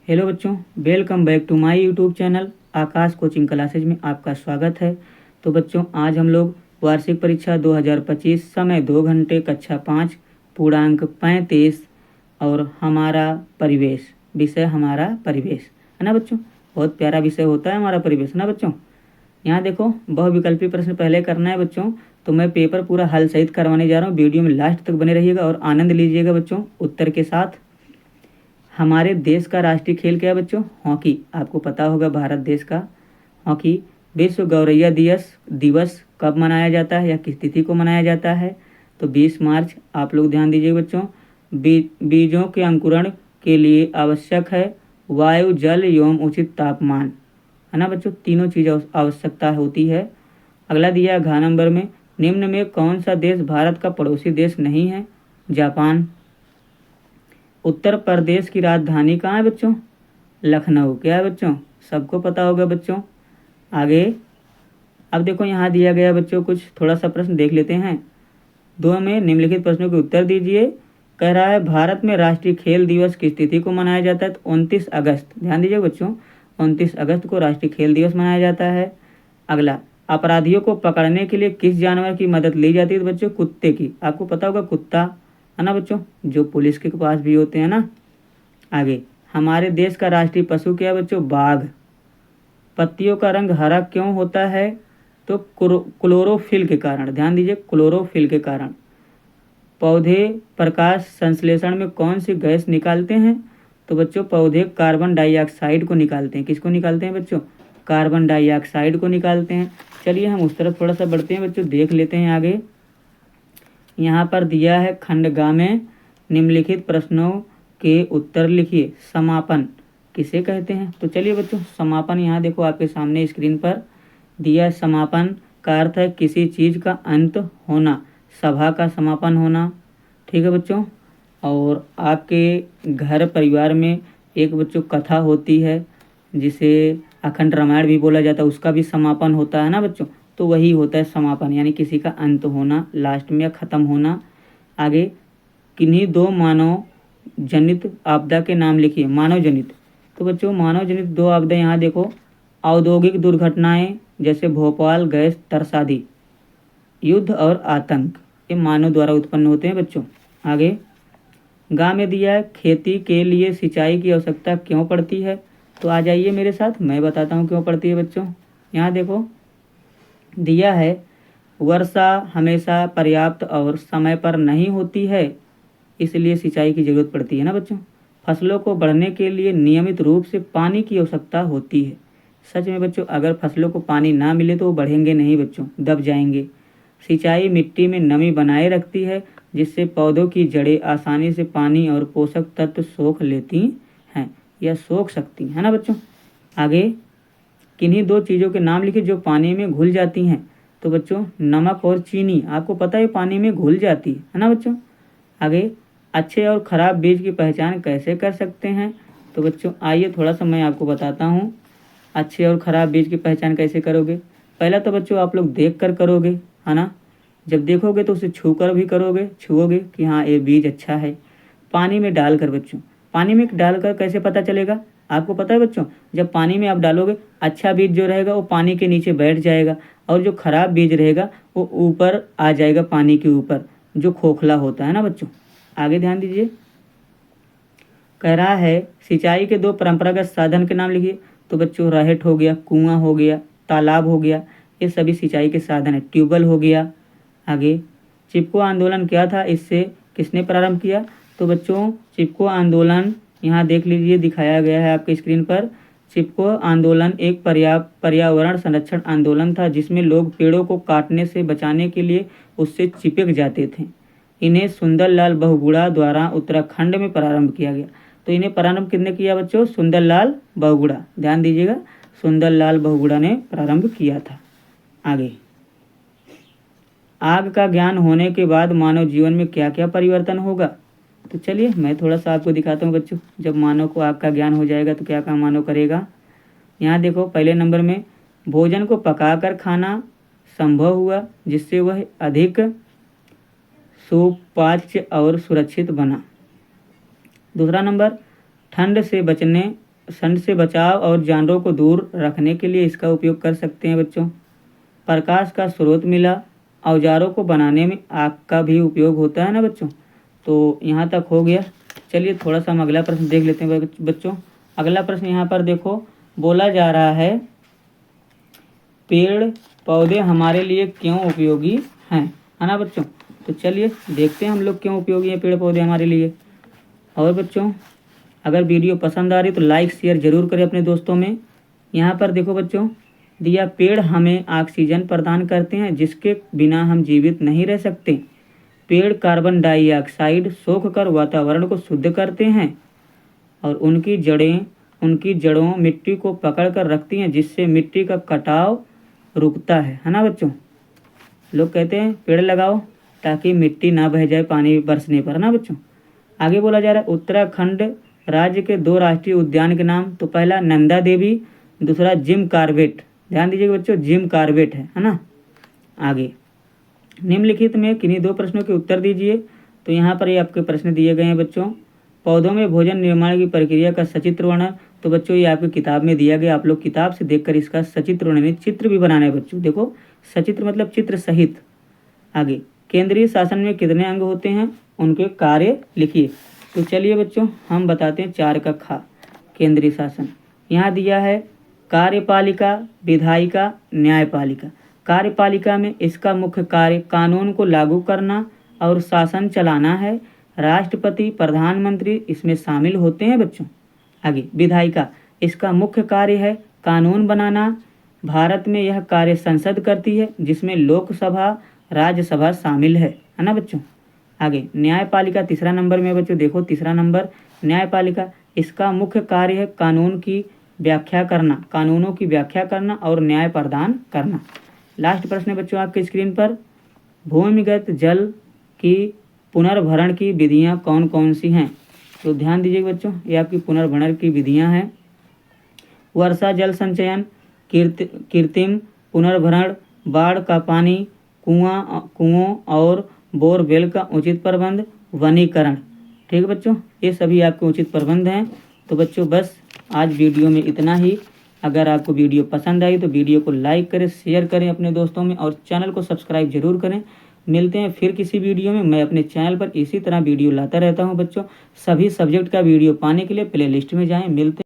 Hello बच्चों, welcome back to my YouTube channel Aakash coaching classes में आपका स्वागत है। तो बच्चों, आज हम लोग वार्षिक परीक्षा 2025 समय 2 घंटे कक्षा 5 पूर्णांक 35 और हमारा परिवेश विषय हमारा परिवेश है ना बच्चों। बहुत प्यारा विषय होता है हमारा परिवेश, है ना बच्चों। यहाँ देखो, बहुविकल्पी प्रश्न पहले करना है बच्चों। तो मैं पेपर पूरा हल सहित करवाने जा रहा हूँ। वीडियो में लास्ट तक बने रहिएगा और आनंद लीजिएगा बच्चों उत्तर के साथ। हमारे देश का राष्ट्रीय खेल क्या है बच्चों? हॉकी। आपको पता होगा भारत देश का हॉकी। विश्व गौरैया दिवस कब मनाया जाता है या किस तिथि को मनाया जाता है? तो 20 मार्च। आप लोग ध्यान दीजिए बच्चों। बीजों के अंकुरण के लिए आवश्यक है वायु, जल एवं उचित तापमान, है ना बच्चों। तीनों चीज़ आवश्यकता होती है। अगला दिया है घ नंबर में, निम्न में कौन सा देश भारत का पड़ोसी देश नहीं है? जापान। उत्तर प्रदेश की राजधानी कहाँ है बच्चों? लखनऊ। क्या है बच्चों? सबको पता होगा बच्चों। आगे अब देखो, यहाँ दिया गया बच्चों कुछ थोड़ा सा प्रश्न देख लेते हैं। दो में निम्नलिखित प्रश्नों के उत्तर दीजिए। कह रहा है भारत में राष्ट्रीय खेल दिवस किस तिथि को मनाया जाता है? तो 29 अगस्त। ध्यान दीजिए बच्चों, 29 अगस्त को राष्ट्रीय खेल दिवस मनाया जाता है। अगला, अपराधियों को पकड़ने के लिए किस जानवर की मदद ली जाती है? तो बच्चों कुत्ते की। आपको पता होगा कुत्ता, है ना बच्चों, जो पुलिस के पास भी होते हैं ना। आगे, हमारे देश का राष्ट्रीय पशु क्या है बच्चों? बाघ। पत्तियों का रंग हरा क्यों होता है? तो क्लोरोफिल के कारण। ध्यान दीजिए, क्लोरोफिल के कारण। पौधे प्रकाश संश्लेषण में कौन सी गैस निकालते हैं? तो बच्चों पौधे कार्बन डाइऑक्साइड को निकालते हैं। किसको निकालते हैं बच्चों? कार्बन डाइऑक्साइड को निकालते हैं। चलिए हम उस तरफ थोड़ा सा बढ़ते हैं बच्चों, देख लेते हैं आगे। यहाँ पर दिया है खंड ग में निम्नलिखित प्रश्नों के उत्तर लिखिए। समापन किसे कहते हैं? तो चलिए बच्चों, समापन यहाँ देखो आपके सामने स्क्रीन पर दिया है। समापन का अर्थ है किसी चीज़ का अंत होना, सभा का समापन होना। ठीक है बच्चों। और आपके घर परिवार में एक बच्चों कथा होती है जिसे अखंड रामायण भी बोला जाता है, उसका भी समापन होता है ना बच्चों। तो वही होता है समापन, यानी किसी का अंत होना, लास्ट में या ख़त्म होना। आगे, किन्हीं दो मानव जनित आपदा के नाम लिखिए। मानव जनित, तो बच्चों मानव जनित दो आपदा यहाँ देखो, औद्योगिक दुर्घटनाएं जैसे भोपाल गैस त्रसादी, युद्ध और आतंक, ये मानव द्वारा उत्पन्न होते हैं बच्चों। आगे, गाँव में दिया है खेती के लिए सिंचाई की आवश्यकता क्यों पड़ती है? तो आ जाइए मेरे साथ, मैं बताता हूँ क्यों पड़ती है बच्चों। यहाँ देखो दिया है, वर्षा हमेशा पर्याप्त और समय पर नहीं होती है, इसलिए सिंचाई की ज़रूरत पड़ती है ना बच्चों। फसलों को बढ़ने के लिए नियमित रूप से पानी की आवश्यकता होती है। सच में बच्चों, अगर फसलों को पानी ना मिले तो वो बढ़ेंगे नहीं बच्चों, दब जाएंगे। सिंचाई मिट्टी में नमी बनाए रखती है, जिससे पौधों की जड़ें आसानी से पानी और पोषक तत्व सोख लेती हैं या सोख सकती हैं, है ना बच्चों। आगे, किन्हीं दो चीज़ों के नाम लिखिए जो पानी में घुल जाती हैं। तो बच्चों नमक और चीनी, आपको पता है पानी में घुल जाती है ना बच्चों। आगे, अच्छे और ख़राब बीज की पहचान कैसे कर सकते हैं? तो बच्चों आइए थोड़ा सा मैं आपको बताता हूँ। अच्छे और ख़राब बीज की पहचान कैसे करोगे? पहला तो बच्चों आप लोग देख कर करोगे, है ना। जब देखोगे तो उसे छू कर भी करोगे, छुओगे कि हाँ ये बीज अच्छा है। पानी में डालकर बच्चों, पानी में डालकर कैसे पता चलेगा? आपको पता है बच्चों, जब पानी में आप डालोगे, अच्छा बीज जो रहेगा वो पानी के नीचे बैठ जाएगा और जो खराब बीज रहेगा वो ऊपर आ जाएगा, पानी के ऊपर, जो खोखला होता है ना बच्चों। आगे ध्यान दीजिए, कह रहा है सिंचाई के दो परंपरागत साधन के नाम लिखिए। तो बच्चों राहेट हो गया, कुआं हो गया, तालाब हो गया, ये सभी सिंचाई के साधन है। ट्यूबवेल हो गया। आगे, चिपको आंदोलन क्या था, इससे किसने प्रारंभ किया? तो बच्चों चिपको आंदोलन यहाँ देख लीजिए, दिखाया गया है आपके स्क्रीन पर। चिपको आंदोलन एक पर्यावरण संरक्षण आंदोलन था, जिसमें लोग पेड़ों को काटने से बचाने के लिए उससे चिपक जाते थे। इन्हें सुंदरलाल बहुगुणा द्वारा उत्तराखंड में प्रारंभ किया गया। तो इन्हें प्रारंभ किसने किया बच्चों? सुंदरलाल बहुगुणा। ध्यान दीजिएगा, सुंदरलाल बहुगुणा ने प्रारंभ किया था। आगे, आग का ज्ञान होने के बाद मानव जीवन में क्या क्या परिवर्तन होगा? तो चलिए मैं थोड़ा सा आपको दिखाता हूँ बच्चों। जब मानव को आग का ज्ञान हो जाएगा तो क्या काम मानव करेगा। यहाँ देखो पहले नंबर में, भोजन को पकाकर खाना संभव हुआ, जिससे वह अधिक सुपाच्य और सुरक्षित बना। दूसरा नंबर, ठंड से बचने ठंड से बचाव और जानवरों को दूर रखने के लिए इसका उपयोग कर सकते हैं बच्चों। प्रकाश का स्रोत मिला, औजारों को बनाने में आग का भी उपयोग होता है ना बच्चों। तो यहाँ तक हो गया। चलिए थोड़ा सा हम अगला प्रश्न देख लेते हैं बच्चों। अगला प्रश्न यहाँ पर देखो, बोला जा रहा है पेड़ पौधे हमारे लिए क्यों उपयोगी हैं, है ना बच्चों। तो चलिए देखते हैं हम लोग क्यों उपयोगी हैं पेड़ पौधे हमारे लिए। और बच्चों अगर वीडियो पसंद आ रही तो लाइक शेयर जरूर करें अपने दोस्तों में। यहाँ पर देखो बच्चों दिया, पेड़ हमें ऑक्सीजन प्रदान करते हैं जिसके बिना हम जीवित नहीं रह सकते। पेड़ कार्बन डाइऑक्साइड सोख कर वातावरण को शुद्ध करते हैं और उनकी जड़ों मिट्टी को पकड़ कर रखती हैं जिससे मिट्टी का कटाव रुकता है ना बच्चों। लोग कहते हैं पेड़ लगाओ ताकि मिट्टी ना बह जाए पानी बरसने पर, ना बच्चों। आगे बोला जा रहा है उत्तराखंड राज्य के 2 राष्ट्रीय उद्यान के नाम। तो पहला नंदा देवी, दूसरा जिम कॉर्बेट। ध्यान दीजिएगा बच्चों, जिम कॉर्बेट है ना। आगे निम्नलिखित में किन्हीं 2 प्रश्नों के उत्तर दीजिए। तो यहाँ पर ये आपके प्रश्न दिए गए हैं बच्चों। पौधों में भोजन निर्माण की प्रक्रिया का सचित्र वर्णन। तो बच्चों ये आपकी किताब में दिया गया, आप लोग किताब से देखकर इसका सचित्र वर्णन, चित्र भी बनाना है बच्चों। देखो सचित्र मतलब चित्र सहित। आगे केंद्रीय शासन में कितने अंग होते हैं, उनके कार्य लिखिए। तो चलिए बच्चों हम बताते हैं 4 का खा। केंद्रीय शासन यहाँ दिया है कार्यपालिका, विधायिका, न्यायपालिका। कार्यपालिका में इसका मुख्य कार्य कानून को लागू करना और शासन चलाना है। राष्ट्रपति, प्रधानमंत्री इसमें शामिल होते हैं बच्चों। आगे विधायिका, इसका मुख्य कार्य है कानून बनाना। भारत में यह कार्य संसद करती है जिसमें लोकसभा, राज्यसभा शामिल है ना बच्चों। आगे न्यायपालिका 3 नंबर में बच्चों, देखो 3 नंबर न्यायपालिका, इसका मुख्य कार्य है कानून की व्याख्या करना, कानूनों की व्याख्या करना और न्याय प्रदान करना। लास्ट प्रश्न है बच्चों आपके स्क्रीन पर, भूमिगत जल की पुनर्भरण की विधियां कौन कौन सी हैं। तो ध्यान दीजिएगा बच्चों, ये आपकी पुनर्भरण की विधियां हैं। वर्षा जल संचयन, कृत्रिम पुनर्भरण, बाढ़ का पानी, कुओं और बोरवेल का उचित प्रबंध, वनीकरण। ठीक है बच्चों, ये सभी आपके उचित प्रबंध हैं। तो बच्चों बस आज वीडियो में इतना ही। अगर आपको वीडियो पसंद आई तो वीडियो को लाइक करें, शेयर करें अपने दोस्तों में और चैनल को सब्सक्राइब जरूर करें। मिलते हैं फिर किसी वीडियो में। मैं अपने चैनल पर इसी तरह वीडियो लाता रहता हूं बच्चों। सभी सब्जेक्ट का वीडियो पाने के लिए प्लेलिस्ट में जाएं। मिलते हैं।